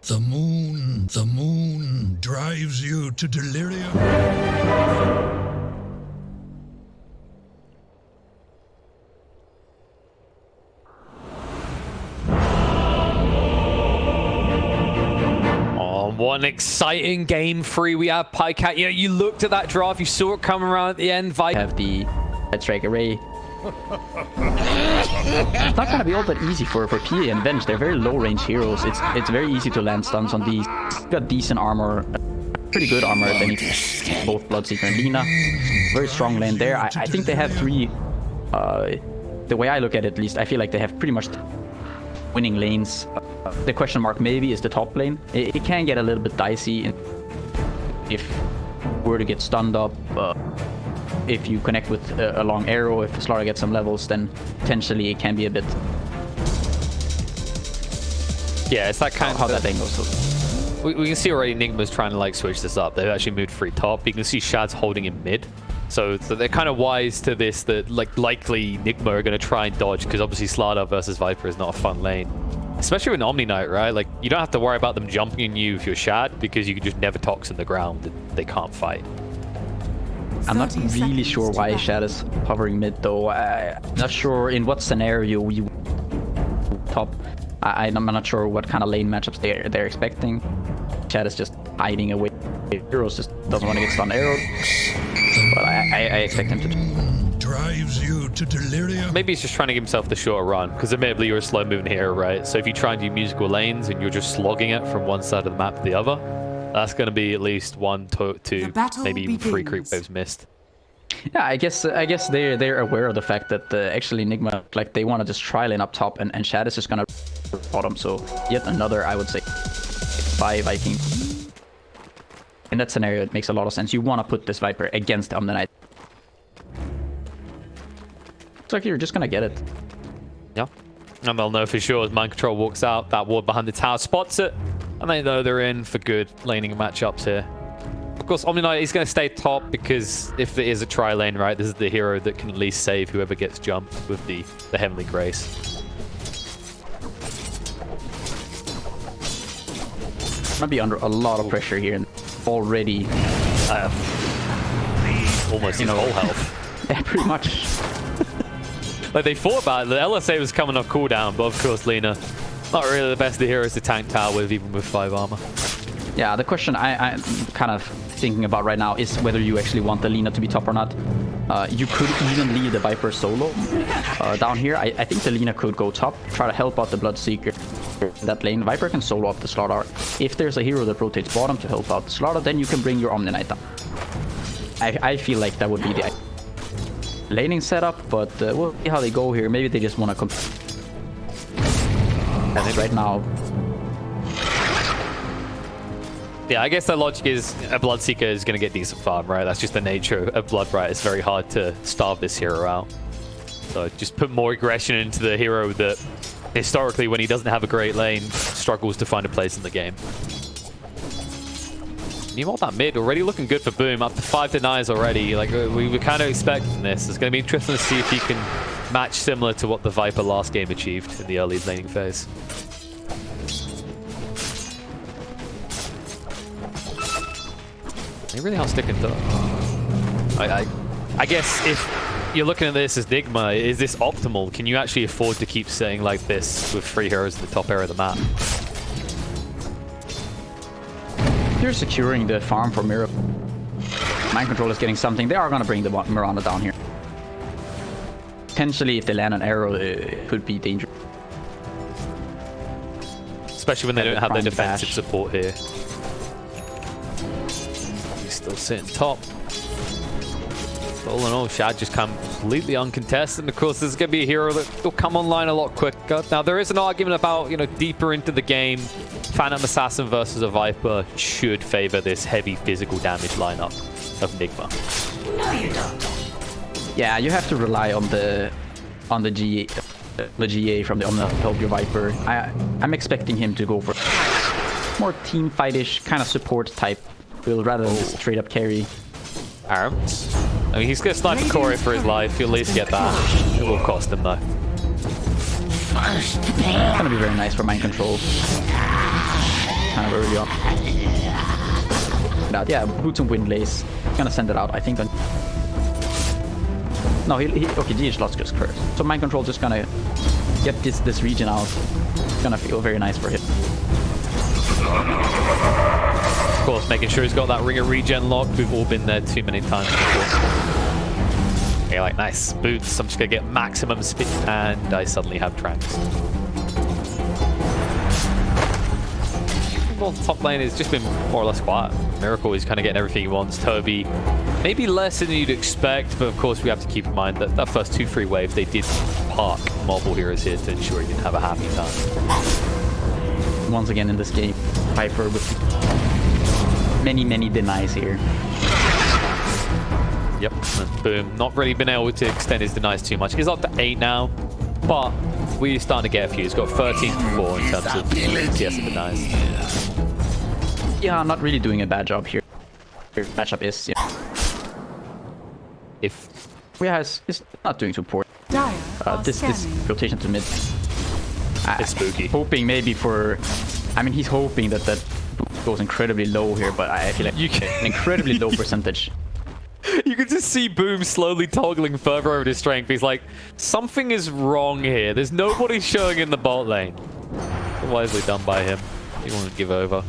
The moon drives you to delirium. What an exciting game 3 we have, Pycat. You know, you looked at that draft, you saw it come around at the end. Have the strike array. It's not gonna be all that easy for PA and Venge. They're very low range heroes. It's very easy to land stuns on these. Got decent armor, pretty good armor if anything. Both Bloodseeker and Lina. Very strong lane there. I think they have 3. The way I look at it, at least, I feel like they have pretty much winning lanes. The question mark maybe is the top lane. It can get a little bit dicey if we're to get stunned up. If you connect with a long arrow, if Slara gets some levels, then potentially it can be a bit. Yeah, it's that kind of how that lane goes. We can see already Nigma's trying to like switch this up. They've actually moved free top. You can see Shad's holding in mid. So they're kind of wise to this, that like likely Nigma are going to try and dodge, because obviously Slarda versus Viper is not a fun lane. Especially with Omni Knight, right? Like, you don't have to worry about them jumping on you if you're Shad, because you can just never toxin the ground and they can't fight. I'm not really sure why Shad is hovering mid, though. I'm not sure in what scenario you top. I'm not sure what kind of lane matchups they're expecting. Shad is just hiding away. Heroes just doesn't want to get stun arrowed. But I expect him to. Drives you to delirium. Maybe he's just trying to give himself the shorter run, because admittedly you're a slow moving hero, right? So if you try and do musical lanes and you're just slogging it from one side of the map to the other, that's going to be at least 1, 2, maybe even 3 creep waves missed. Yeah, I guess they're aware of the fact that actually Nigma, like, they want to just try lane up top, and Shad is just gonna bottom. So yet another, I would say, 5 Viking. In that scenario, it makes a lot of sense. You want to put this Viper against the Omni Knight. It's like you're just gonna get it. Yeah. And they'll know for sure as Mind Control walks out, that ward behind the tower spots it, and they know they're in for good laning matchups here. Of course, Omni Knight is going to stay top, because if it is a tri lane, right, this is the hero that can at least save whoever gets jumped with the Heavenly Grace. Gonna be under a lot of pressure here already. Almost his whole health. Yeah, pretty much. Like, they thought about it. The LSA was coming off cooldown, but of course Lina, not really the best of the heroes to tank tower with, even with 5 armor. Yeah, the question I'm kind of thinking about right now is whether you actually want the Lina to be top or not. You could even leave the Viper solo down here. I think the Lina could go top, try to help out the Bloodseeker in that lane. Viper can solo up the Slardar. If there's a hero that rotates bottom to help out the Slardar, then you can bring your Omni Knight down. I feel like that would be the laning setup, but we'll see how they go here. Maybe they just want to compete. And right now. Yeah, I guess the logic is a Bloodseeker is going to get decent farm, right? That's just the nature of Blood, right? It's very hard to starve this hero out. So just put more aggression into the hero that historically, when he doesn't have a great lane, struggles to find a place in the game. Meanwhile, that mid already looking good for Boom, up to 5 denies already. Like, we were kind of expecting this. It's going to be interesting to see if he can match similar to what the Viper last game achieved in the early laning phase. They really are sticking to it. I guess if you're looking at this as Nigma, is this optimal? Can you actually afford to keep sitting like this with 3 heroes in the top area of the map? They're securing the farm for Mirror. Mind Control is getting something. They are going to bring the Miranda down here. Potentially, if they land an arrow, it could be dangerous. Especially when they don't have their defensive support here. He's still sitting top. All in all, Shad just completely uncontested. And of course, there's going to be a hero that will come online a lot quicker. Now, there is an argument about, you know, deeper into the game, Phantom Assassin versus a Viper should favor this heavy physical damage lineup of Nigma. No, you don't. Yeah, you have to rely on the GA from the Omni to help your Viper. I'm expecting him to go for more team fight-ish kind of support type build rather than just straight up carry. Arms. I mean, he's going to snipe a Corey for his life. He'll at least get that. It will cost him, though. It's going to be very nice for Mind Control. kind of early on. Yeah, Boots and Windlace. Gonna send it out, I think. No, okay, GH lost just curse. So Mind Control just gonna get this region out. It's gonna feel very nice for him. Of course, making sure he's got that ring of regen locked. We've all been there too many times before. Okay, like, nice. Boots, I'm just gonna get maximum speed, and I suddenly have Tranks. Well, top lane has just been more or less quiet. Miracle is kind of getting everything he wants. Toby, maybe less than you'd expect, but of course we have to keep in mind that that first 2-3 wave, they did park multiple heroes here to ensure he didn't have a happy time. Once again in this game, Viper with many denies here. Yep, and boom. Not really been able to extend his denies too much. He's up to 8 now, but we're starting to get a few. He's got 13-4 in terms of TS and denies. Yeah, not really doing a bad job here. Your matchup is, yeah. If Yeah, it's not doing too poor. This rotation to mid. it's spooky. Hoping maybe for... I mean, he's hoping that goes incredibly low here, but I feel like You can- an incredibly low percentage. You can just see Boom slowly toggling further over his strength. He's like, something is wrong here. There's nobody showing in the bot lane. Wisely done by him. He won't give over.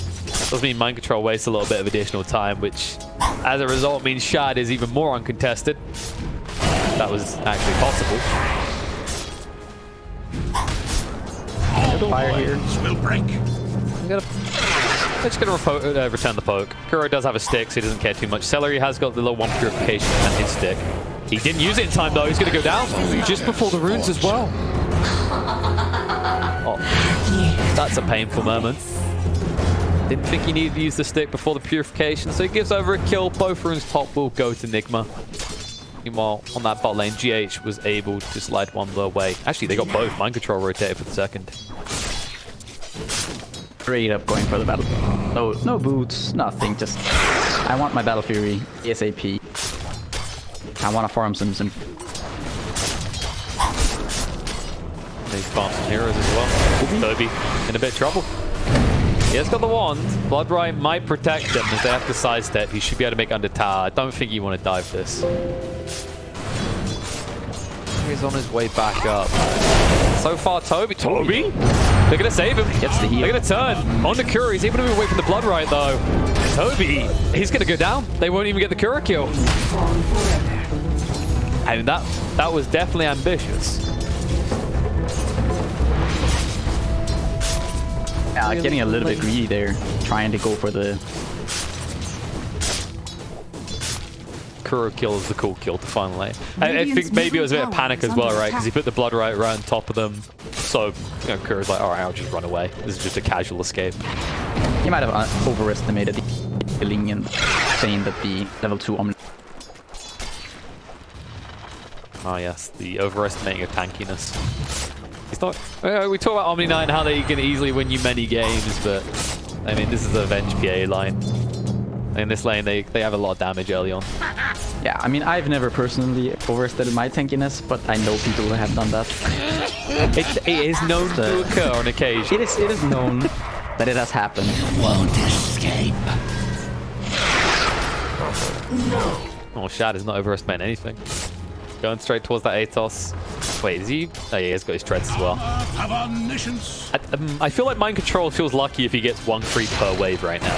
Does mean Mind Control wastes a little bit of additional time, which as a result means Shad is even more uncontested. That was actually possible. Fire here. Will break. I'm just going to return the poke. Kuro does have a stick, so he doesn't care too much. Celery has got the level 1 purification and his stick. He didn't use it in time, though. He's going to go down just before the runes as well. Oh, that's a painful moment. Didn't think he needed to use the stick before the purification, so he gives over a kill. Both runes top will go to Nigma. Meanwhile, on that bot lane, GH was able to slide one their way. Actually, they got both. Mind Control rotated for the second. Straight up going for the battle. No boots, nothing. Just I want my Battle Fury ASAP. I want to farm some. They farm some heroes as well. Toby in a bit of trouble. He has got the wand. Bloodright might protect him as they have to sidestep. He should be able to make under tower. I don't think you want to dive this. He's on his way back up. So far, Toby. They're going to save him. Gets the heal. They're going to turn. On the Cura. He's able to move away from the Bloodright, though. Toby, he's going to go down. They won't even get the Cura kill. And that was definitely ambitious. Yeah, getting a little bit greedy there, trying to go for the... Kuro kill is the cool kill to final lane. I think maybe it was a bit of panic as well, right? Because he put the Bloodright right on top of them. So, you know, Kuro's like, alright, I'll just run away. This is just a casual escape. He might have overestimated the healing and saying that the level 2 Omni... Ah, yes, the overestimating of tankiness. He's not... we talk about Omni Knight and how they can easily win you many games, but... I mean, this is a Venge PA line. In this lane, they have a lot of damage early on. Yeah, I mean, I've never personally overestimated my tankiness, but I know people who have done that. It is known to occur on occasion. It is known that it has happened. Won't escape. Oh, Shad is not overestimating anything. Going straight towards that Atos. Wait, is he? Oh, yeah, he's got his treads as well. Have omniscience. I feel like Mind Control feels lucky if he gets 1 creep per wave right now.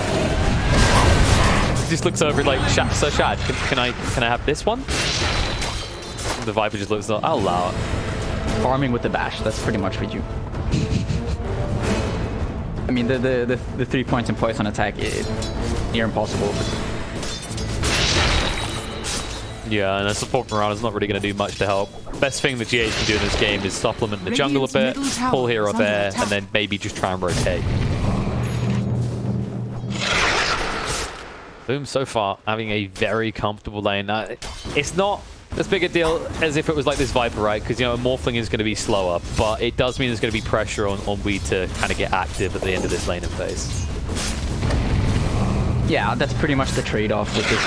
He just looks over like, Sir Shad, can I have this one? The Viper just looks like, I'll allow it. Farming with the bash, that's pretty much what you... I mean, the 3 points in poison attack is near impossible. Yeah, and a support Mirana's not really going to do much to help. Best thing that GH can do in this game is supplement the jungle a bit, pull hero up air, and then maybe just try and rotate. Boom, so far, having a very comfortable lane. It's not as big a deal as if it was like this Viper, right? Because, you know, a Morphling is going to be slower, but it does mean there's going to be pressure on Weed to kind of get active at the end of this laning phase. Yeah, that's pretty much the trade-off with this.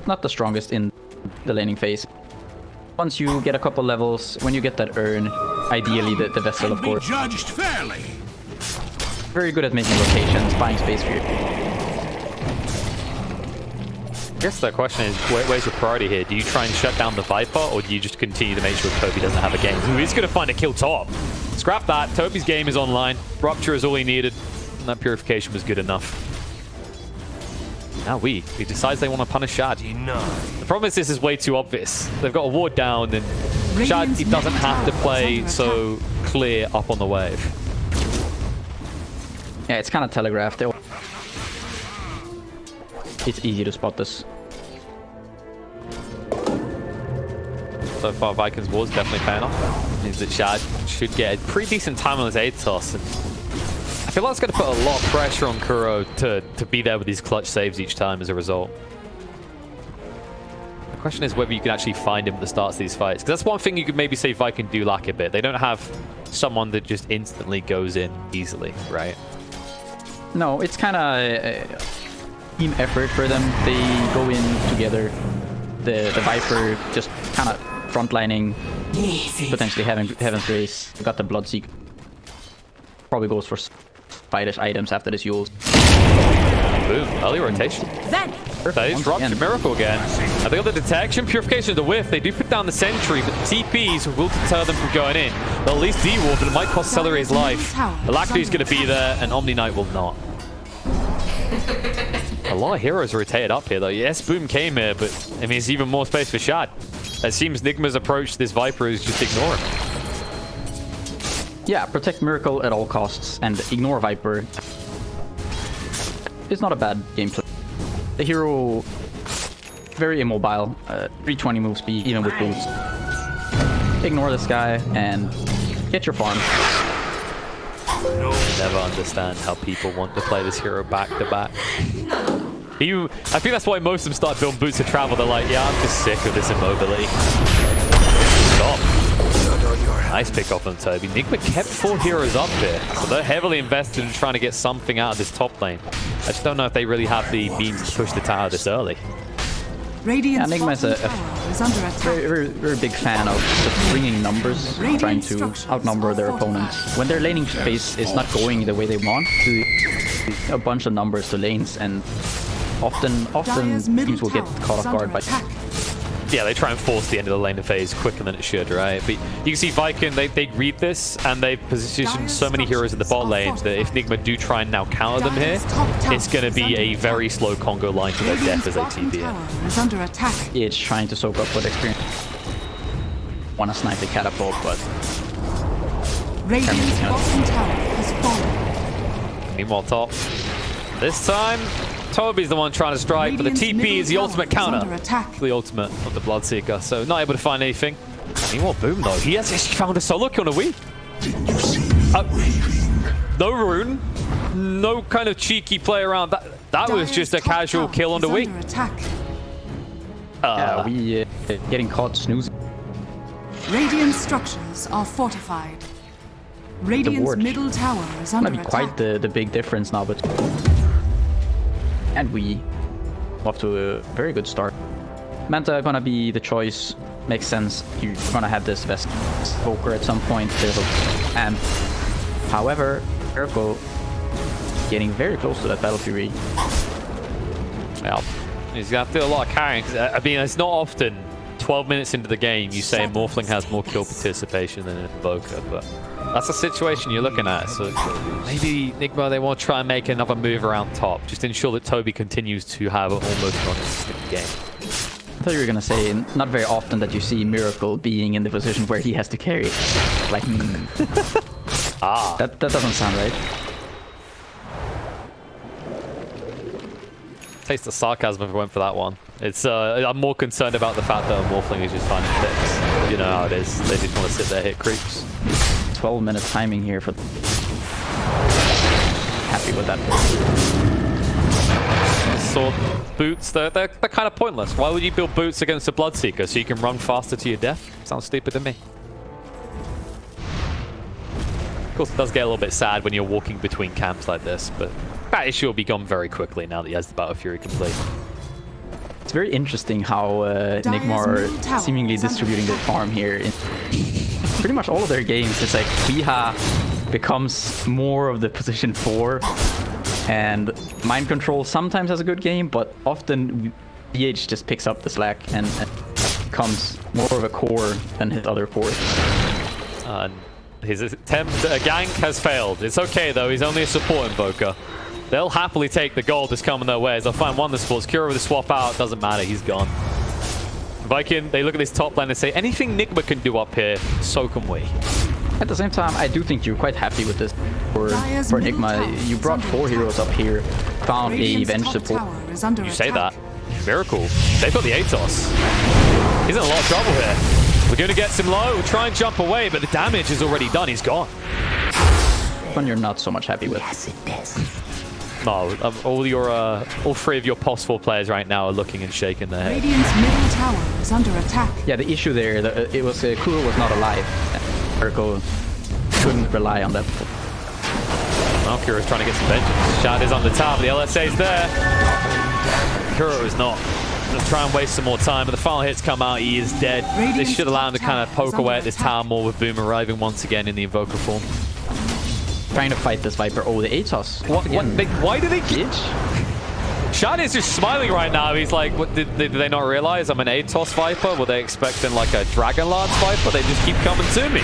Not the strongest in the laning phase. Once you get a couple levels, when you get that urn, ideally the vessel, of course. Judged fairly. Very good at making rotations, buying space for you. I guess the question is, where's your priority here? Do you try and shut down the Viper, or do you just continue to make sure Toby doesn't have a game? Who is going to find a kill top? Scrap that. Toby's game is online. Rupture is all he needed. And that purification was good enough. Now he decides they want to punish Shad. The problem is this is way too obvious. They've got a ward down, and Shad, he doesn't have to play so clear up on the wave. Yeah, it's kind of telegraphed. It's easy to spot this. So far, Vikings ward's definitely paying off. Means that Shad should get a pretty decent time on his 8 toss. And I feel like it's going to put a lot of pressure on Kuro to be there with these clutch saves each time as a result. The question is whether you can actually find him at the starts of these fights. Because that's one thing you could maybe say Viking do lack a bit. They don't have someone that just instantly goes in easily, right? No, it's kind of team effort for them. They go in together. The Viper just kind of frontlining, potentially having Heaven's Grace. Got the Bloodseeker. Probably goes for fightish items after this Yules. Boom, early rotation. That is Rupture Miracle again. And they got the detection, purification of the whiff. They do put down the sentry, but the TPs will deter them from going in. They'll at least D-Ward, but it might cost Celery's life. Alacrity's going to be there, and Omni Knight will not. A lot of heroes rotated up here, though. Yes, Boom came here, but I mean, there's even more space for Shad. It seems Nigma's approach to this Viper is just ignore him. Yeah, protect Miracle at all costs and ignore Viper. It's not a bad gameplay. The hero, very immobile, 320 move speed, even with boots. Ignore this guy and get your farm. I never understand how people want to play this hero back to back. I think that's why most of them start building boots to travel. They're like, yeah, I'm just sick of this immobility. Stop. Nice pick off on Toby. Nigma kept 4 heroes up here, so they're heavily invested in trying to get something out of this top lane. I just don't know if they really have the beams to push the tower this early. Yeah, Nigma is a very big fan of just bringing numbers, trying to outnumber their opponents. When their laning phase is not going the way they want, to a bunch of numbers to lanes, and often teams will get caught off guard by... Yeah, they try and force the end of the lane phase quicker than it should, right? But you can see Viking, they read this, and they've positioned so many heroes in the bot lane that if Nigma do try and now counter them here, it's going to be a very slow Congo line to their death as they TP in. It's trying to soak up what experience. Want to snipe the catapult, but... Meanwhile, top. This time, Toby's the one trying to strike, but the TP is the ultimate counter. The ultimate of the Bloodseeker, so not able to find anything. Meanwhile, Boom though, he has actually found a solo kill on a Wii. No rune, no kind of cheeky play around. That was just a casual kill on the Wii. Yeah, we getting caught snoozing. Radiant structures are fortified. Radiant's middle tower is under attack. Might be quite the big difference now, but... And we off to a very good start. Manta gonna be the choice. Makes sense. You're gonna have this Vest Poker at some point. There's a amp. However, Miracle getting very close to that Battle Fury. Yeah, he's gonna have to do a lot of carrying. I mean, it's not often 12 minutes into the game you say Morphling has more kill participation than an Invoker, but that's the situation you're looking at. So maybe Nigma, they want to try and make another move around top, just ensure that Toby continues to have almost non-existent game. I thought you were gonna say not very often that you see Miracle being in the position where he has to carry. Like, that doesn't sound right. Taste the sarcasm if I went for that one. It's I'm more concerned about the fact that Morphling is just finding picks. You know how it is. They just want to sit there, hit creeps. 12-minute timing here for... Happy with that. Sword boots, they're kind of pointless. Why would you build boots against a Bloodseeker so you can run faster to your death? Sounds stupid to me. Of course, it does get a little bit sad when you're walking between camps like this, but that issue will be gone very quickly now that he has the Battle Fury complete. It's very interesting how Nigma are seemingly distributing their farm here in pretty much all of their games. It's like Kwiha becomes more of the position 4. And Mind Control sometimes has a good game, but often VH just picks up the slack and becomes more of a core than his other cores. His attempt at a gank has failed. It's okay though, he's only a support invoker. They'll happily take the gold that's coming their way. They'll find one of the sports. Kira with a swap out, doesn't matter, he's gone. Viking, they look at this top lane and say, anything Nigma can do up here, so can we. At the same time, I do think you're quite happy with this for Nigma. You brought 4 heroes up here, found a Venge support. You say that. Miracle. They've got the Atos. He's in a lot of trouble here. We're going to get him low. We'll try and jump away, but the damage is already done. He's gone. One you're not so much happy with. No, all 3 of your POS4 players right now are looking and shaking their head. Radiant's middle tower is under attack. Yeah, the issue there, it was Kuro was not alive. Urko couldn't rely on that. Well, Kuro's trying to get some vengeance. Shad is on the top, the LSA's there. Kuro is not. Let's try and waste some more time, but the final hits come out, he is dead. This should allow him to kind of poke away at this tower more with Boom arriving once again in the Invoker form. Trying to fight this Viper. Oh, the Atos. Why do they glitch? Shad is just smiling right now. He's like, what, did they not realize I'm an Atos Viper? Were they expecting like a Dragonlance Viper? They just keep coming to me.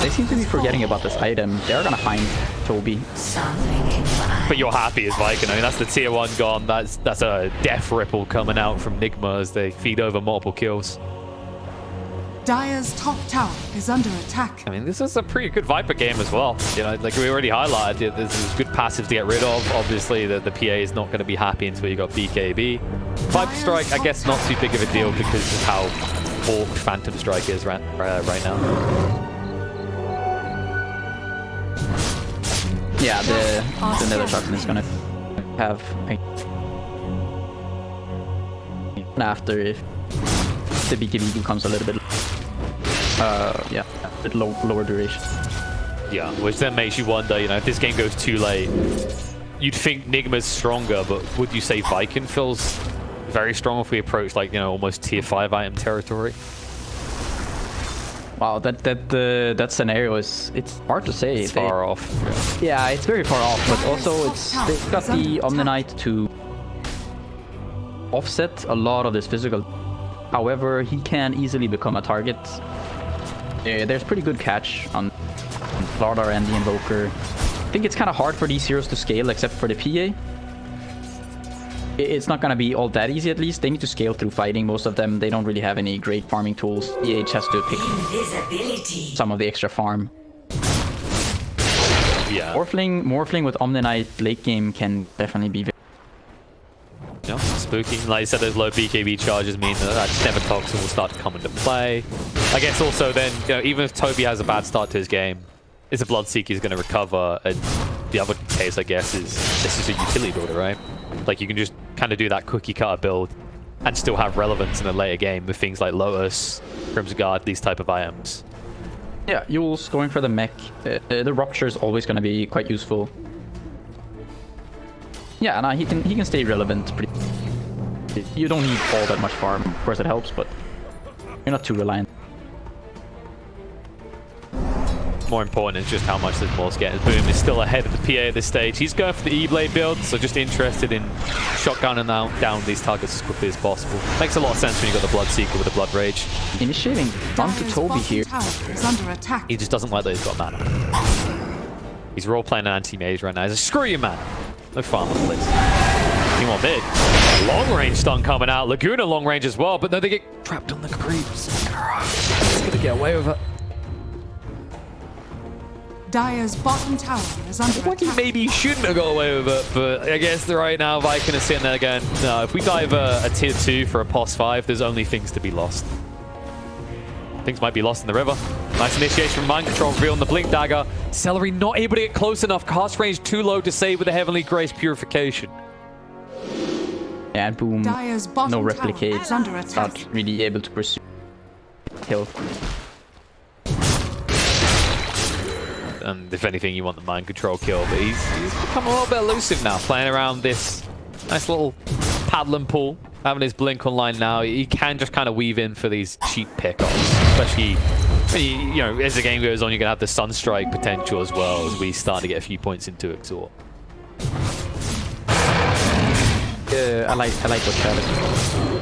They seem to be forgetting about this item. They're gonna find Toby. But you're happy as Viking. I mean, that's the tier 1 gone. That's a death ripple coming out from Nigma as they feed over multiple kills. Dire's top tower is under attack. I mean, this is a pretty good Viper game as well. You know, like we already highlighted, this is good passive to get rid of. Obviously, the PA is not going to be happy until you got BKB. Viper Strike, I guess, not too big of a deal because of how orc Phantom Strike is right now. Yeah, the Nether Shotgun is gonna have after if the BKB becomes a little bit yeah, a bit lower duration. Yeah, which then makes you wonder, you know, if this game goes too late, you'd think Nigma's stronger, but would you say Viking feels very strong if we approach like, you know, almost tier 5 item territory? Wow, that scenario it's hard to say. It's far off. Yeah, it's very far off, but also they've got the Omni-Knight to offset a lot of this physical. However, he can easily become a target. There's pretty good catch on Slardar and the Invoker. I think it's kind of hard for these heroes to scale except for the PA. It's not going to be all that easy, at least. They need to scale through fighting. Most of them, they don't really have any great farming tools. EH has to pick some of the extra farm. Yeah. Morphling with Omni-Knight late game can definitely be very... Yeah, spooky. Like you said, those low BKB charges mean that Never Toxin will start to come into play. I guess also then, you know, even if Toby has a bad start to his game, is a Bloodseeker he's going to recover. And the other case, I guess, is this is a utility builder, right? Like you can just kind of do that cookie cutter build and still have relevance in a later game with things like Lotus, Crimson Guard, these type of items. Yeah, Yule's going for the mech. The Rupture is always going to be quite useful. Yeah, no, he can stay relevant. You don't need all that much farm. Of course, it helps, but you're not too reliant. More important is just how much this ball's getting. Boom is still ahead of the PA at this stage. He's going for the E-Blade build, so just interested in shotgunning down these targets as quickly as possible. Makes a lot of sense when you got the Bloodseeker with the Blood Rage. Initiating onto Toby here. He just doesn't like that he's got mana. He's role-playing an anti-mage right now. He's like, screw you, man. No farm, please. Team mid. Long-range stun coming out. Laguna long-range as well, but no, they get trapped on the creeps. He's gonna get away with it. Dire's bottom tower is under attack. Maybe he shouldn't have got away with it, but I guess right now Viking is sitting there again. No, if we dive a tier 2 for a POS 5, there's only things to be lost. Things might be lost in the river. Nice initiation from Mind Control, reveal on the Blink Dagger. Celery not able to get close enough. Cast range too low to save with the Heavenly Grace Purification. And Boom, no replicates, not really able to pursue kill. And if anything, you want the Mind Control kill, but he's become a little bit elusive now, playing around this nice little paddling pool, having his Blink online now. He can just kind of weave in for these cheap pickups, especially You know, as the game goes on, you're going to have the Sunstrike potential as well as we start to get a few points into Exhort. I like what Chad is.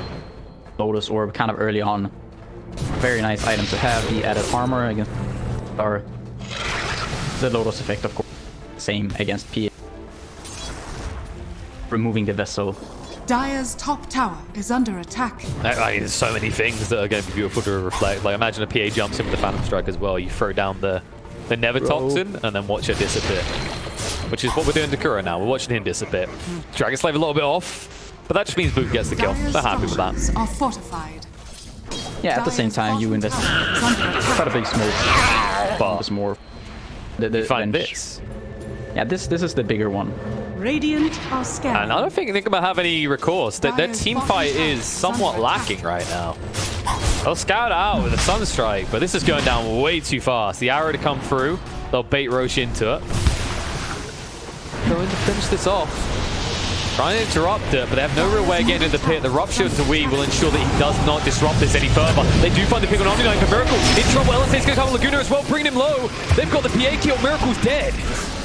Lotus Orb kind of early on. Very nice item to have. The added armor against or the Lotus effect, of course. Same against PA. Removing the vessel. Dire's top tower is under attack. I mean, there's so many things that are going to be beautiful to reflect. Like, imagine a PA jumps in with the Phantom Strike as well. You throw down the Never Toxin and then watch her disappear. Which is what we're doing to Kuro now. We're watching him disappear. Dragon Slave a little bit off, but that just means Boot gets the kill. They're happy with that. Are fortified. Yeah, at the same time, you invest quite a big smoke. But It's more. The find bench. this. Yeah, this is the bigger one. Radiant are scared. And I don't think Nigma have any recourse. Their team fight is somewhat lacking right now. They'll scout out with a Sunstrike, but this is going down way too fast. The arrow to come through, they'll bait Roche into it. Going to finish this off. Trying to interrupt it, but they have no real way of getting in the pit. The Rupture to Wii will ensure that he does not disrupt this any further. They do find the pick on Omni-Knight for Miracle. In trouble, LSA's going to come Laguna as well, bringing him low. They've got the PA kill. Miracle's dead.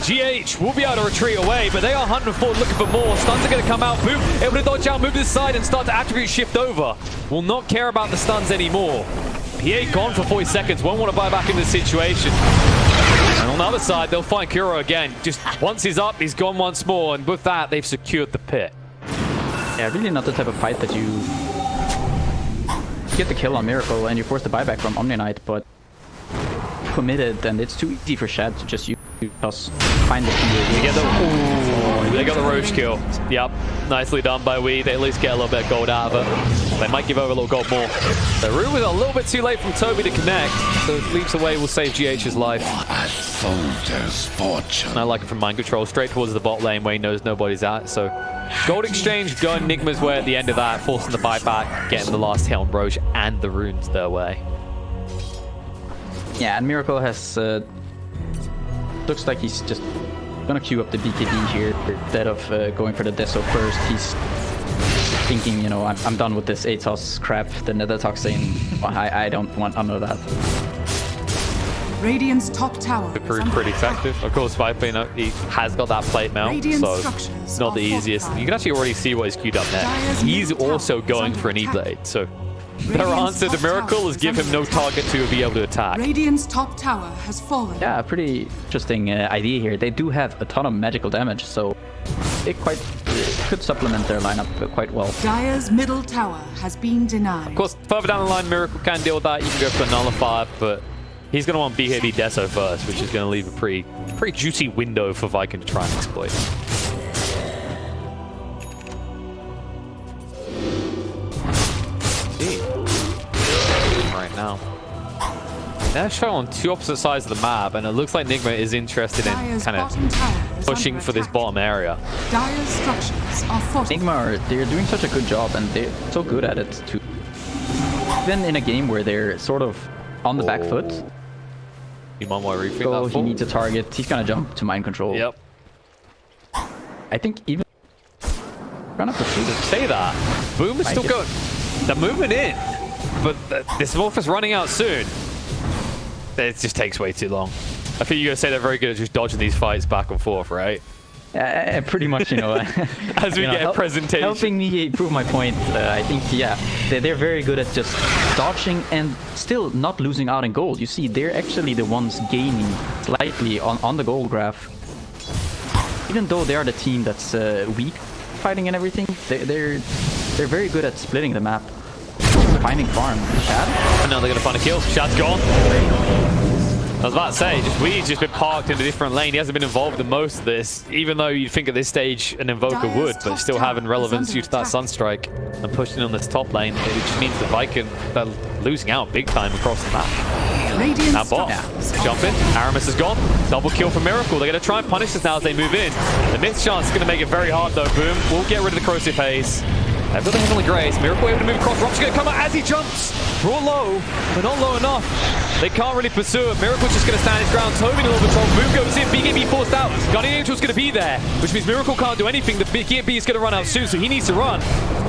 GH will be able to retreat away, but they are hunting forward, looking for more. Stuns are going to come out. Boom, able to dodge out, move to the side, and start to attribute shift over. Will not care about the stuns anymore. PA gone for 40 seconds. Won't want to buy back in this situation. And on the other side, they'll find Kuro again. Just once he's up, he's gone once more. And with that, they've secured the pit. Yeah, really not the type of fight that you get the kill on Miracle and you force the buyback from Omni-Knight, but committed, and it's too easy for Shad to just use us. Find the PA. They got the Roche kill. Yep, nicely done by Wii. They at least get a little bit of gold out of it. They might give over a little gold more. The Rue was a little bit too late from Toby to connect, so leaps away will save GH's life. A soldier's fortune. And I like it from Mind Control, straight towards the bot lane where he knows nobody's at. So gold exchange going Nigma's way at the end of that, forcing the buyback, getting the last hit on Roche and the runes their way. Yeah, and Miracle has looks like he's just gonna queue up the BKB here instead of going for the Deso first. He's thinking, you know, I'm done with this Atos crap, the Nether Toxin. I don't want none of that. Radiant's top tower. It proved pretty effective. Of course, Viper, you know, he has got that plate mount, so it's not the easiest. You can actually already see what he's queued up next. He's also going for an E-Blade, so their answer to Miracle is give him no target to be able to attack. Radiant's top tower has fallen. Yeah, a pretty interesting idea here. They do have a ton of magical damage, so they could supplement their lineup quite well. Dire's middle tower has been denied. Of course, further down the line, Miracle can deal with that. You can go for a Nullifier, but he's going to want BKB Deso first, which is going to leave a pretty juicy window for Viking to try and exploit. Right now. They're shown on two opposite sides of the map, and it looks like Nigma is interested in kind of pushing for this bottom area. Dire's structures are fortified. Nigma, they're doing such a good job, and they're so good at it too. Even in a game where they're sort of on the back foot, You might want to rethink go, that he full. needs a target. He's gonna jump to mind control. Yep. I think even gonna pursue this. Say that. Boom is still going. They're moving in, but this wolf is running out soon. It just takes way too long. I think you're going to say they're very good at just dodging these fights back and forth, right? Pretty much, you know. As we get a presentation. Helping me prove my point, I think, yeah, they're very good at just dodging and still not losing out in gold. You see, they're actually the ones gaining slightly on the gold graph. Even though they are the team that's weak fighting and everything, they're very good at splitting the map. Finding farm. Shad? And now they're going to find a kill. Shad's gone. I was about to say, Weed's just been parked in a different lane. He hasn't been involved in most of this, even though you'd think at this stage an Invoker would, but still having relevance due to that Sunstrike and pushing on this top lane, which means that Viking, they're losing out big time across the map. Now bot, jump in. Aramis is gone. Double kill for Miracle. They're going to try and punish this now as they move in. The missed chance is going to make it very hard though. Boom, we'll get rid of the Corrosive Haze. They've got the heavenly grace. Miracle able to move across. Rupture's going to come out as he jumps. Brought low, but not low enough. They can't really pursue it. Miracle's just going to stand his ground. Toby in a little bit trouble. Boom goes in. BKB forced out. Guardian Angel's going to be there, which means Miracle can't do anything. The BKB is going to run out soon, so he needs to run.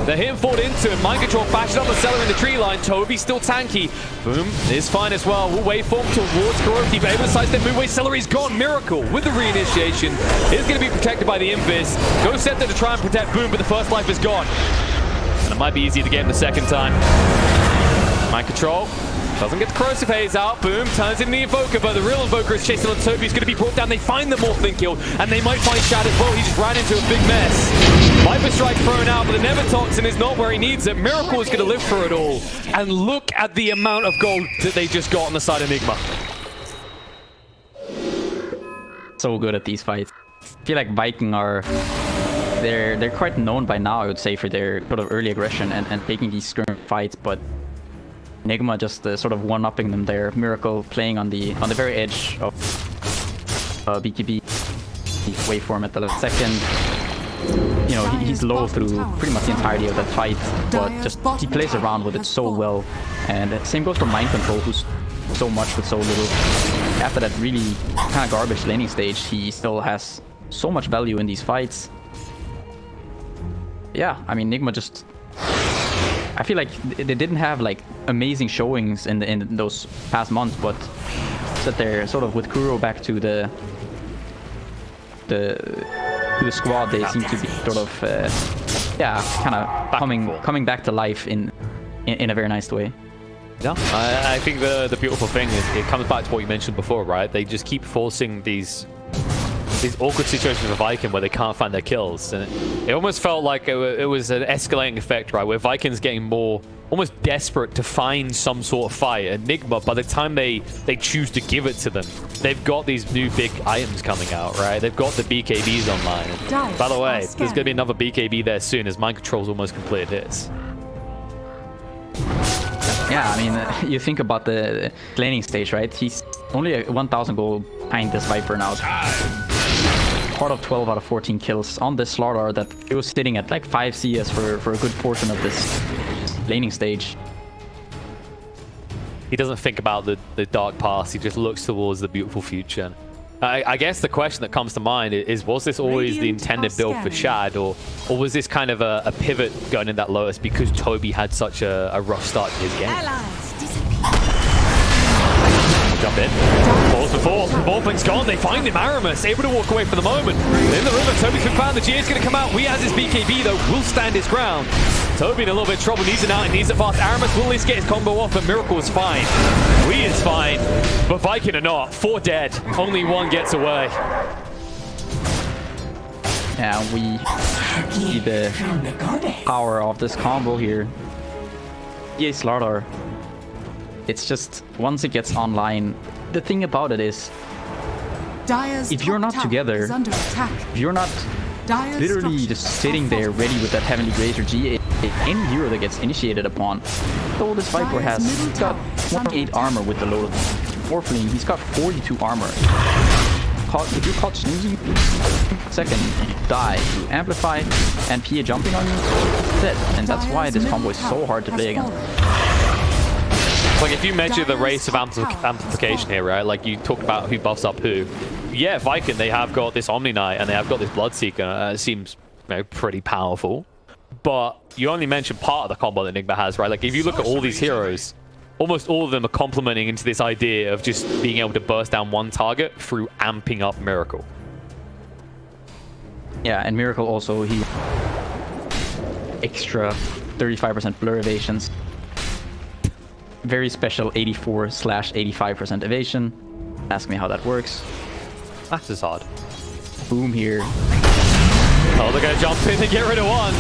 They're hitting forward into him. Mind Control bashes up the Cellar in the tree line. Toby's still tanky. Boom is fine as well. Will waveform towards Kuroki, but able to sidestep move away. Celery's gone. Miracle with the reinitiation is going to be protected by the Invis. Go Scepter to try and protect Boom, but the first life is gone. And it might be easier to get him the second time. Mind Control doesn't get the Corrosive Haze out. Boom turns in the Invoker, but the real Invoker is chasing on Toby. He's going to be brought down. They find the Morphling kill, and they might find Shad as well. He just ran into a big mess. Viper Strike thrown out, but the Nevertoxin is not where he needs it. Miracle is going to live through it all. And look at the amount of gold that they just got on the side of Nigma. So good at these fights. I feel like Viking are... They're quite known by now, I would say, for their sort of early aggression and taking these skirm fights, but Nigma just sort of one-upping them there. Miracle playing on the very edge of BKB waveform at the second. You know, he's low through pretty much the entirety of that fight, but just he plays around with it so well. And same goes for Mind Control, who's so much with so little. After that really kind of garbage laning stage, he still has so much value in these fights. Yeah, I mean, Nigma just... I feel like they didn't have like amazing showings in those past months, but that they're sort of with Kuro back to the squad, they seem to be sort of yeah, kind of coming back to life in a very nice way. Yeah, I think the beautiful thing is it comes back to what you mentioned before, right? They just keep forcing these awkward situations with Viking where they can't find their kills, and it almost felt like it was an escalating effect, right, where Viking's getting more almost desperate to find some sort of fight. And Nigma, by the time they choose to give it to them, they've got these new big items coming out, right? They've got the BKBs online. And by the way, there's going to be another BKB there soon as Mind Control's almost completed his. Yeah, I mean, you think about the laning stage, right? He's only 1,000 gold behind this Viper now. Part of 12 out of 14 kills on this Slardar that it was sitting at like 5 CS for a good portion of this laning stage. He doesn't think about the dark past, he just looks towards the beautiful future. I guess the question that comes to mind is, was this always the intended build for Shad, or was this kind of a pivot going in that Lotus because Toby had such a rough start to his game? Jump in. Falls before. Morphling's gone. They find him. Aramis able to walk away for the moment. In the river, Toby's been found. The GA's going to come out. We has his BKB, though, will stand his ground. Toby in a little bit of trouble. Needs it out. He needs it fast. Aramis will at least get his combo off, but Miracle is fine. We is fine. But Viking are not. 4 dead. Only 1 gets away. Yeah, we see the power of this combo here. GA Slardar. It's just, once it gets online, the thing about it is, if you're not together, if you're not literally just sitting there ready with that Heavenly Grace or GA, any hero that gets initiated upon, though this Viper has got 28 armor with the load of Morphling, he's got 42 armor. If you're caught snoozing second, you die. You amplify and PA jumping on you, dead. And that's why this combo is so hard to play against. Like, if you measure the race of amplification here, right? Like, you talked about who buffs up who. Yeah, Viking, they have got this Omni Knight and they have got this Bloodseeker. It seems, you know, pretty powerful. But you only mentioned part of the combo that Nigma has, right? Like, if you look at all these heroes, almost all of them are complementing into this idea of just being able to burst down one target through amping up Miracle. Yeah, and Miracle also, he extra 35% blur evasions. Very special 84/85% evasion. Ask me how that works. That's just hard. Boom here. Oh, they're going to jump in and get rid of 1.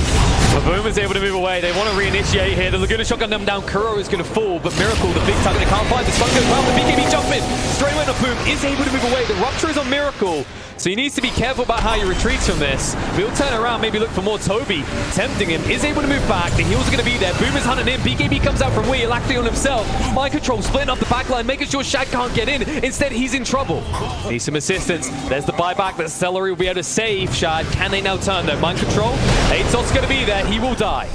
But Boom is able to move away. They want to reinitiate here. The Laguna shotgun them down. Kuro is going to fall, but Miracle, the big target, they can't find. The stun goes well. The BKB jump in. Straight away to Boom is able to move away. The rupture is on Miracle. So he needs to be careful about how he retreats from this. We'll turn around, maybe look for more Toby. Tempting him, is able to move back. The heals are going to be there. Boom is hunting in. BKB comes out from Wii, acting on himself. Mind control, splitting up the backline, making sure Shad can't get in. Instead, he's in trouble. Needs some assistance. There's the buyback that Celery will be able to save Shad. Can they now turn though? Mind control. Aetos's going to be there. He will die.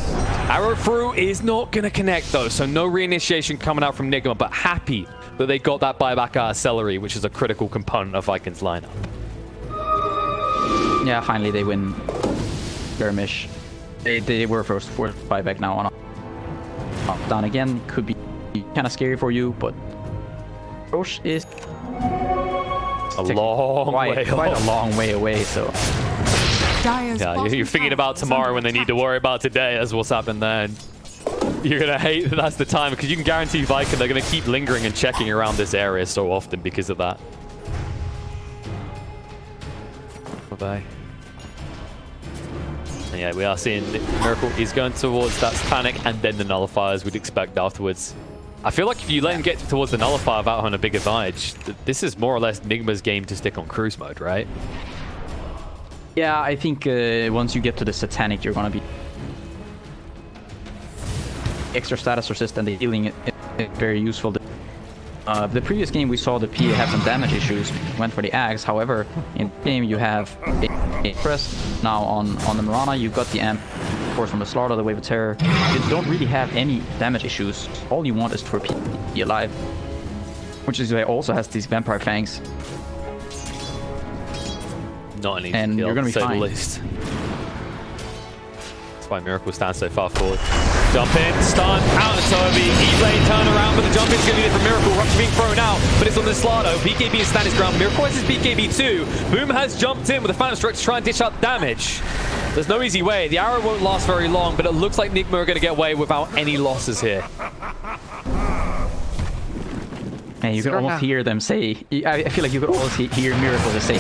Arrow through is not going to connect though, so no reinitiation coming out from Nigma, but happy that they got that buyback out of Celery, which is a critical component of Vikings' lineup. Yeah, finally they win Skirmish. They were first for buyback now on down again. Could be kind of scary for you, but Roche is a long way quite a long way away, so... Yeah, you're thinking about tomorrow when they need to worry about today as what's happened there. And you're going to hate that that's the time, because you can guarantee Viking they're going to keep lingering and checking around this area so often because of that. Bye-bye. Yeah, we are seeing Miracle is going towards that panic and then the nullifiers we'd expect afterwards. I feel like if you let him get towards the nullifier without having a big advantage, this is more or less Nigma's game to stick on cruise mode, right? Yeah, I think once you get to the Satanic, you're going to be extra status resist and the healing is very useful. The previous game we saw the PA have some damage issues, went for the Axe. However, in the game you have a press now on the Mirana, you've got the amp, of course, from the Slaughter, the Wave of Terror. You don't really have any damage issues. All you want is for PA to be alive, which is why it also has these Vampire Fangs. Not an easy and kill, you're gonna be to say fine. the least. That's why Miracle stands so far forward. Jump in, stun, out of Toby. E-Blade turn around, but the jump in's going to be there for Miracle. Rupture being thrown out, but it's on the Slado. BKB is stand his ground. Miracle has his BKB too. Boom has jumped in with a Phantom Strike to try and dish out damage. There's no easy way. The arrow won't last very long, but it looks like Nigma are going to get away without any losses here. And you can almost hear them say, I feel like you could almost hear Miracle just say,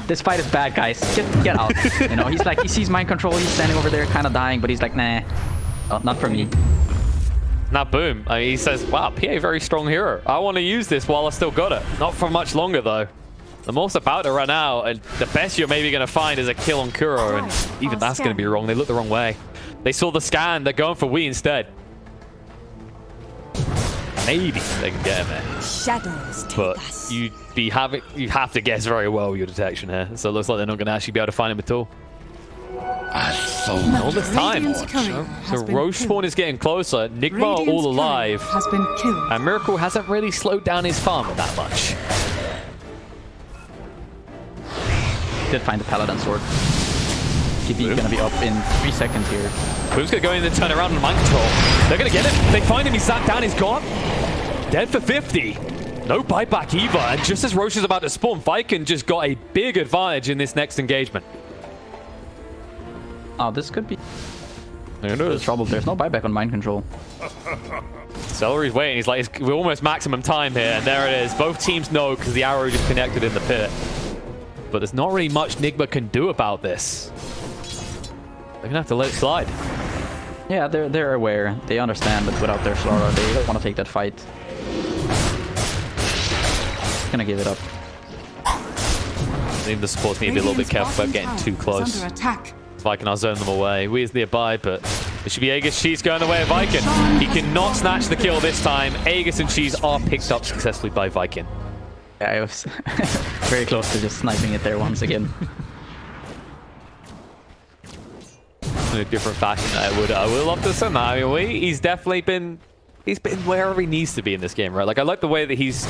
this fight is bad, guys. Just get out. You know, he's like, he sees mind control. He's standing over there kind of dying, but he's like, nah, not for me. Now, Boom, he says, wow, PA, very strong hero. I want to use this while I still got it. Not for much longer, though. The Morph's about to run out, and the best you're maybe going to find is a kill on Kuro, and even that's going to be wrong. They look the wrong way. They saw the scan. They're going for Wii instead. Maybe they can get him there. Shadows take But us. you have to guess very well with your detection here. So it looks like they're not going to actually be able to find him at all. All this time. So Roche spawn is getting closer. Nigma are all alive. Has been killed. And Miracle hasn't really slowed down his farm that much. Did find the Paladin sword. TP gonna be up in 3 seconds here. Boom's gonna go in and turn around and mind control. They're gonna get him. They find him. He's sat down. He's gone. Dead for 50. No buyback either. And just as Roche is about to spawn, Viking just got a big advantage in this next engagement. Oh, this could be There's trouble. There's no buyback on mind control. Celery's waiting. He's like, we're almost maximum time here. And there it is. Both teams know because the arrow just connected in the pit. But there's not really much Nigma can do about this. They're gonna have to let it slide. Yeah, they're aware. They understand that without their Slaughter, they don't want to take that fight. Gonna give it up. I think the supports need to be a little bit careful about getting too close. Under attack. Viking will zone them away. Wii is nearby, but it should be Aegis. She's going the way of Viking. He cannot snatch the kill this time. Aegis and Cheese are picked up successfully by Viking. Yeah, I was very close to just sniping it there once again. In a different fashion, I would love to say that. I mean, he's definitely been wherever he needs to be in this game, right? Like, I like the way that he's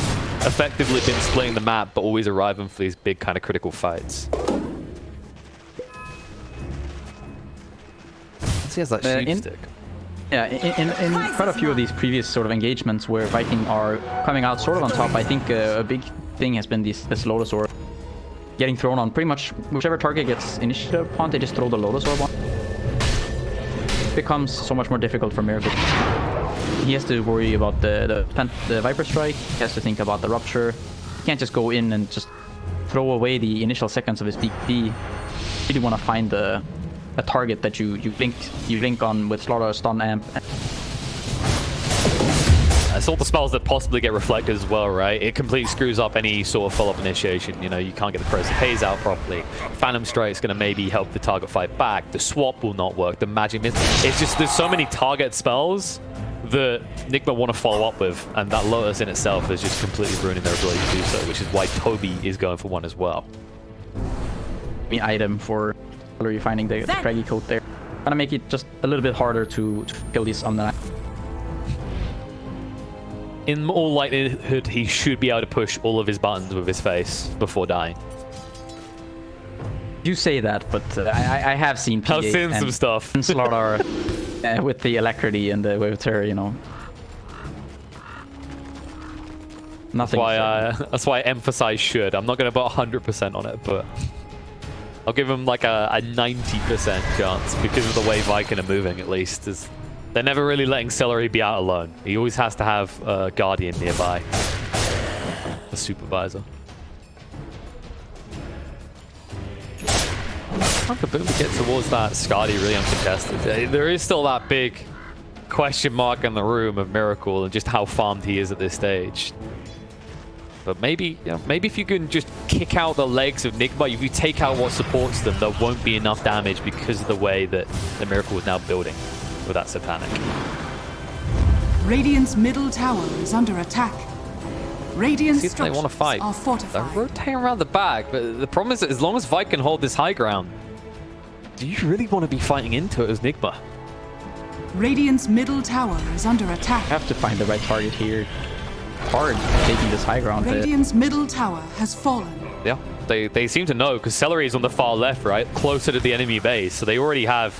effectively been splitting the map, but always arriving for these big kind of critical fights. He has that sheep stick. Yeah, in quite a few of these previous sort of engagements where Viking are coming out sort of on top, I think a big thing has been this Lotus Orb getting thrown on pretty much whichever target gets initiative upon, they just throw the Lotus Orb on. It becomes so much more difficult for Miracle. He has to worry about the Viper Strike, he has to think about the Rupture. He can't just go in and just throw away the initial seconds of his BKB. You really want to find a target that you link on with Slaughter, Stun, Amp. That's all the spells that possibly get reflected as well, right? It completely screws up any sort of follow-up initiation. You know, you can't get the Precious Haze out properly. Phantom Strike's going to maybe help the target fight back. The swap will not work. The magic mist. It's just, there's so many target spells that Nigma want to follow up with, and that Lotus in itself is just completely ruining their ability to do so, which is why Toby is going for one as well. Item for finding the craggy coat there. Gonna make it just a little bit harder to kill these on the. In all likelihood, he should be able to push all of his buttons with his face before dying. You say that, but I have seen PA I've seen some stuff. Slaughter with the alacrity and with her, you know. Nothing. That's why I emphasize should. I'm not going to put 100% on it, but I'll give him like a 90% chance because of the way Viking are moving, at least. They're never really letting Celery be out alone. He always has to have a Guardian nearby. A supervisor. Kaboom to get towards that Skadi really uncontested. There is still that big question mark in the room of Miracle and just how farmed he is at this stage. But maybe, you know, maybe if you can just kick out the legs of Nigma, if you take out what supports them, there won't be enough damage because of the way that the Miracle is now building with that Satanic. Radiant's middle tower is under attack. Radiant See if they want to fight. Are They're fortified. rotating around the back, but the problem is that as long as Vike can hold this high ground, do you really want to be fighting into it as Nigma? Radiant's middle tower is under attack. Have to find the right target here. Hard taking this high ground. Radiant's middle tower has fallen. Yeah, they seem to know because Celery is on the far left, right, closer to the enemy base, so they already have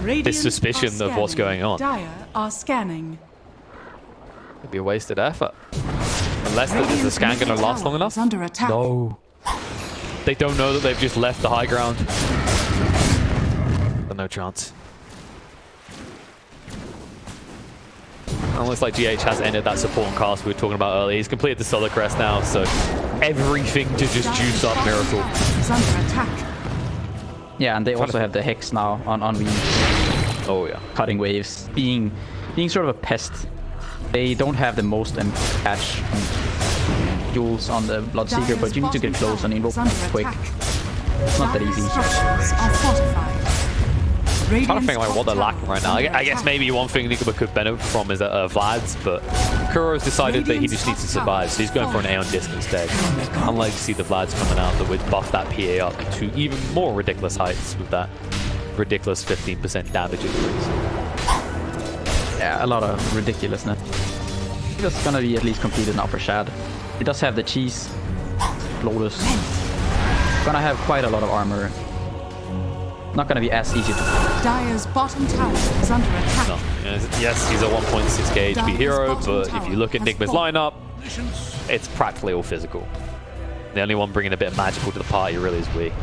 this suspicion of what's going on. Dire are scanning. It'd be a wasted effort. Unless is the scan going to last long enough? Under attack. No. They don't know that they've just left the high ground. But no chance. Almost like GH has ended that support and cast we were talking about earlier. He's completed the Solar Crest now, so everything to just juice up Miracle. Is under attack. Yeah, and they also have the Hex now on Wii. Oh yeah. Cutting waves. Being sort of a pest. They don't have the most catch duels on the Bloodseeker, but you need to get close and invoke quick. It's not that easy. I'm trying to think like what they're lacking right now. I guess maybe one thing Nigma could benefit from is Vlad's, but Kuro's decided that he just needs to survive, so he's going for an Aeon Disc instead. Unlike to see the Vlad's coming out that would buff that PA up to even more ridiculous heights with that ridiculous 15% damage increase. Yeah, a lot of ridiculousness. It's gonna be at least completed now for Shad. It does have the cheese. Lotus. Gonna have quite a lot of armor. Not gonna be as easy to. Dire's bottom tower is under attack. No. Yes, he's a 1.6k HP hero, but if you look at Nigma's lineup, it's practically all physical. The only one bringing a bit of magical to the party really is we.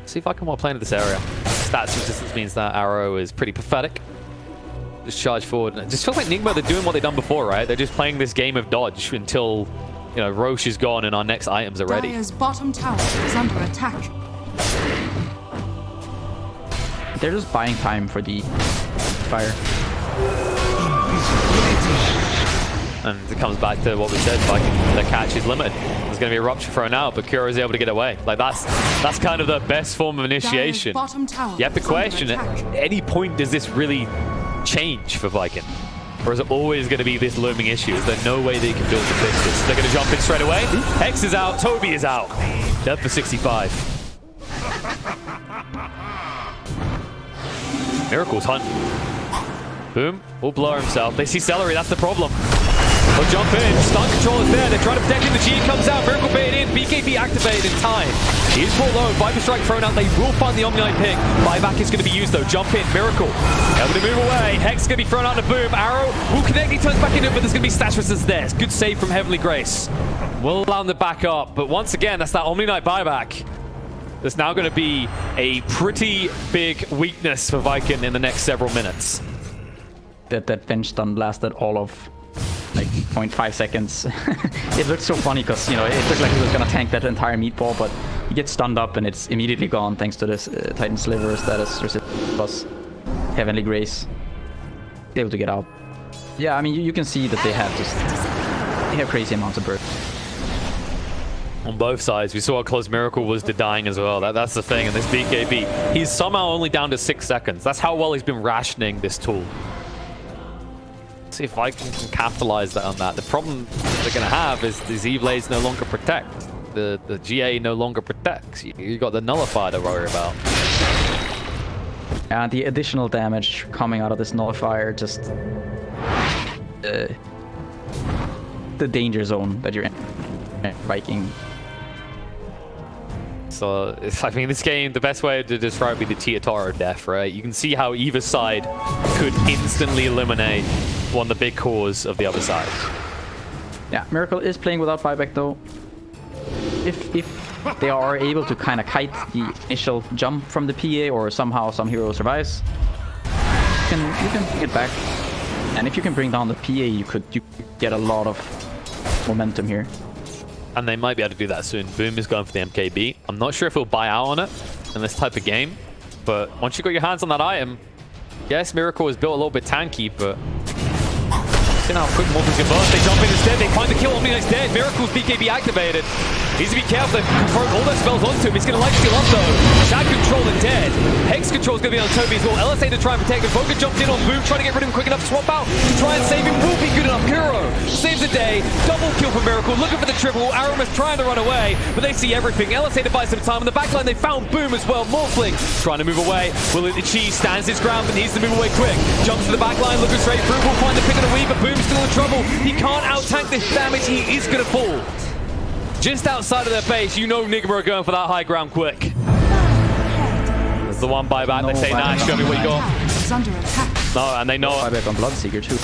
See if I can while playing in this area. Stats resistance means that arrow is pretty pathetic. Just charge forward. And it just feels like Nigma, they're doing what they've done before, right? They're just playing this game of dodge until, you know, Roche is gone and our next items are ready. Dire's bottom tower is under attack. They're just buying time for the fire. And it comes back to what we said, like the catch is limited. There's going to be a rupture thrown out, but Kuro is able to get away. Like that's kind of the best form of initiation. You have to question it. At any point, does this really change for Viking? Or is it always going to be this looming issue? Is there no way they can build to fix this? They're going to jump in straight away. Hex is out. Toby is out. Dead for 65. Miracle's hunting. Boom. Will blow himself. They see Celery. That's the problem. They'll jump in. Stun control is there. They're trying to protect him. The G comes out. Miracle baited in. BKB activated in time. He is brought low. Viper Strike thrown out. They will find the Omni-Knight pick. Buyback is going to be used though. Jump in. Miracle. Able to move away. Hex is going to be thrown out to Boom. Arrow will connect. He turns back into it, but there's going to be stats resistance there. It's good save from Heavenly Grace. Will allow them to back up. But once again, that's that Omni-Knight buyback. There's now going to be a pretty big weakness for Viking in the next several minutes. That bench stun lasted all of like 0.5 seconds. It looked so funny because, you know, it looked like he was gonna tank that entire meatball, but he gets stunned up and it's immediately gone thanks to this Titan Slivers that is resisted plus Heavenly Grace. be able to get out. Yeah, I mean, you can see that they have crazy amounts of burst. On both sides, we saw how close Miracle was to dying as well. That's the thing, and this BKB, he's somehow only down to 6 seconds. That's how well he's been rationing this tool. Let's see if I can capitalize on that. The problem they're going to have is these E-Blades no longer protect. The GA no longer protects. You got the Nullifier to worry about. And the additional damage coming out of this Nullifier, just the danger zone that you're in. Viking. So, I mean, this game, the best way to describe it, the Tiatara death, right? You can see how either side could instantly eliminate one of the big cores of the other side. Yeah, Miracle is playing without buyback though. If they are able to kind of kite the initial jump from the PA, or somehow some hero survives, you can get back. And if you can bring down the PA, you get a lot of momentum here. And they might be able to do that soon. Boom is going for the MKB. I'm not sure if he'll buy out on it in this type of game, but once you got your hands on that item, yes, Miracle is built a little bit tanky, but see how quick Morpheus can burst. They jump in instead. They find the kill. Omni's dead. Miracle's BKB activated. Needs to be careful. They convert all their spells onto him. He's going to light steal up though. Shad control and dead. Hex control is going to be on Toby as well. LSA to try and protect him. Boga jumped in on Boom, trying to get rid of him quick enough to swap out. To try and save him will be good enough. Kuro saves the day. Double kill for Miracle. Looking for the triple. Aramis trying to run away, but they see everything. LSA to buy some time. On the backline, they found Boom as well. Morphling trying to move away. Will it achieve? Stands his ground, but needs to move away quick. Jumps to the backline, looking straight through. Will find the pick of the weave, but Boom's still in trouble. He can't out-tank this damage. He is going to fall. Just outside of their base, you know Nigma are going for that high ground quick. There's the one buyback. They say, nah, show me what you got. No, and they know buyback on Bloodseeker too.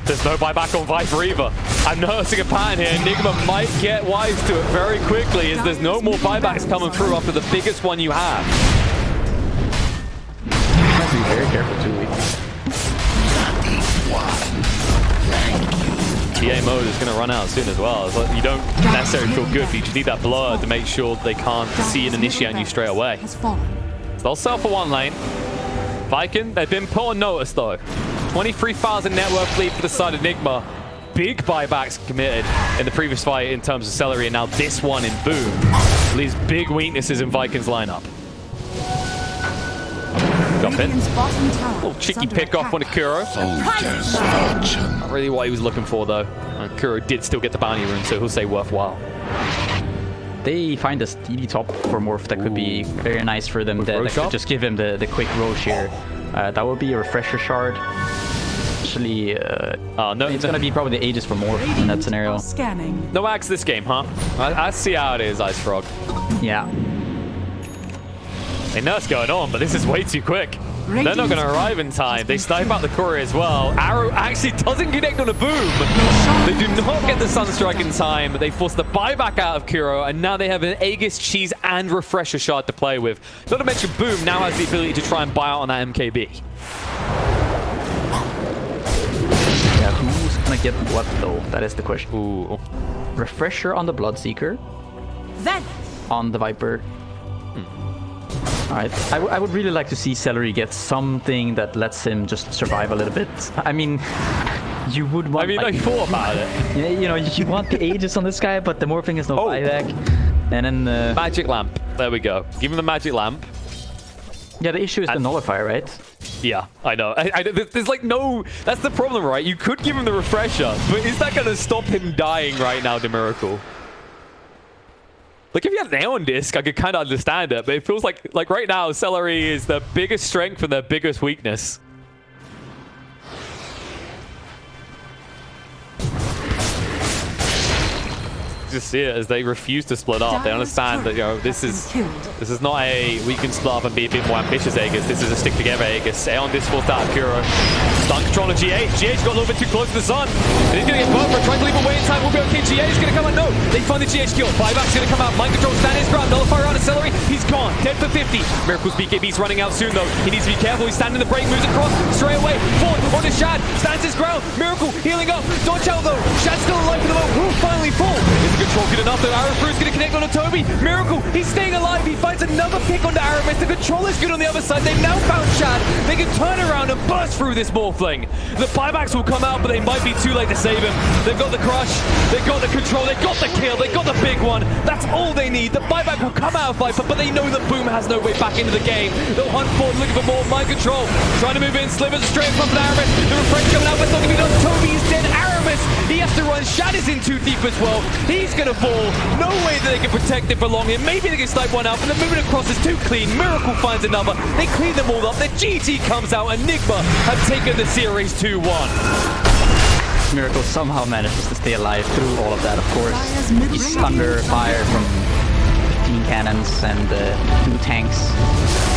There's no buyback on Viper either. I'm noticing a pattern here. Nigma might get wise to it very quickly, as there's no more buybacks coming through after the biggest one you have. You have to be very careful too. TA mode is going to run out soon as well. So you don't necessarily feel good, but you just need that blur to make sure they can't see and initiate on you straight away. So they'll sell for one lane. Viking, they've been put on notice though. 23,000 net worth lead for the side of Nigma. Big buybacks committed in the previous fight in terms of Celery, and now this one in Boom leaves big weaknesses in Viking's lineup. Jump in. Little cheeky pick off on Kuro. Not really what he was looking for though. And Kuro did still get the bounty rune, so he'll say worthwhile. They find a steady top for Morph that could be very nice for them. That could just give him the quick Roche here. That would be a refresher shard. Actually, no, it's gonna be probably the Aegis for Morph in that scenario. No axe this game, huh? I see how it is, Ice Frog. Yeah. They know what's going on, but this is way too quick. They're not going to arrive in time. They snipe out the courier as well. Arrow actually doesn't connect on a Boom. They do not get the Sunstrike in time. They force the buyback out of Kuro, and now they have an Aegis, Cheese, and Refresher Shard to play with. Not to mention Boom now has the ability to try and buy out on that MKB. Yeah, who's going to get what though? That is the question. Ooh. Refresher on the Bloodseeker. Then On the Viper. Alright, I would really like to see Celery get something that lets him just survive a little bit. I mean, you would want... I mean, like, I thought about it. Yeah, you know, you want the Aegis on this guy, but the Morphing is no buyback. And then... Magic Lamp. There we go. Give him the Magic Lamp. Yeah, the issue is the Nullifier, right? Yeah, I know. There's like no... That's the problem, right? You could give him the Refresher, but is that going to stop him dying right now, the Miracle? Like, if you had an Aeon Disc, I could kind of understand it, but it feels like right now, Celery is their biggest strength and their biggest weakness. Just see it as they refuse to split up. They understand that, you know, this is not a we can split up and be a bit more ambitious Aegis. This is a stick together Aegis. Aeon Disc forced out of Kuro. Stun control of GH. GH got a little bit too close to the sun. And he's going to get burnt for trying to leave away in time. Will be okay. GH is going to come out. No, they find the GH kill. Buyback's going to come out. Mind control, stand his ground. Nullifier out of Celery. He's gone. Dead for 50. Miracle's BKB's running out soon though. He needs to be careful. He's standing in the break. Moves across. Straight away. Forward on the Shad. Stands his ground. Miracle healing up. Dodge out though. Shad's still alive for the moment. Will finally fall. Is the control good enough though? Arrow Crew's going to connect onto Toby. Miracle, he's staying alive. He finds another pick onto Aramis. The control is good on the other side. They've now found Shad. They can turn around and burst through this Morphling. The buybacks will come out, but they might be too late to save him. They've got the crush. They've got the control. They've got the kill. They've got the big one. That's all they need. The buyback will come out of Viper, but they know that Boom has no way back into the game. They'll hunt forward, looking for more mind control. Trying to move in. Slivers straight across to Aramis. The refrain coming out, but it's not going to be done. Toby is dead. Aramis, he has to run. Shad is in too deep as well. He's going to fall. No way that they can protect it for long here. Maybe they can snipe one out, but the movement across is too clean. Miracle finds another. They clean them all up. The GT comes out, and Nigma have taken the series 2-1. Miracle somehow manages to stay alive through all of that, of course. He's under fire from 15 cannons and 2 tanks.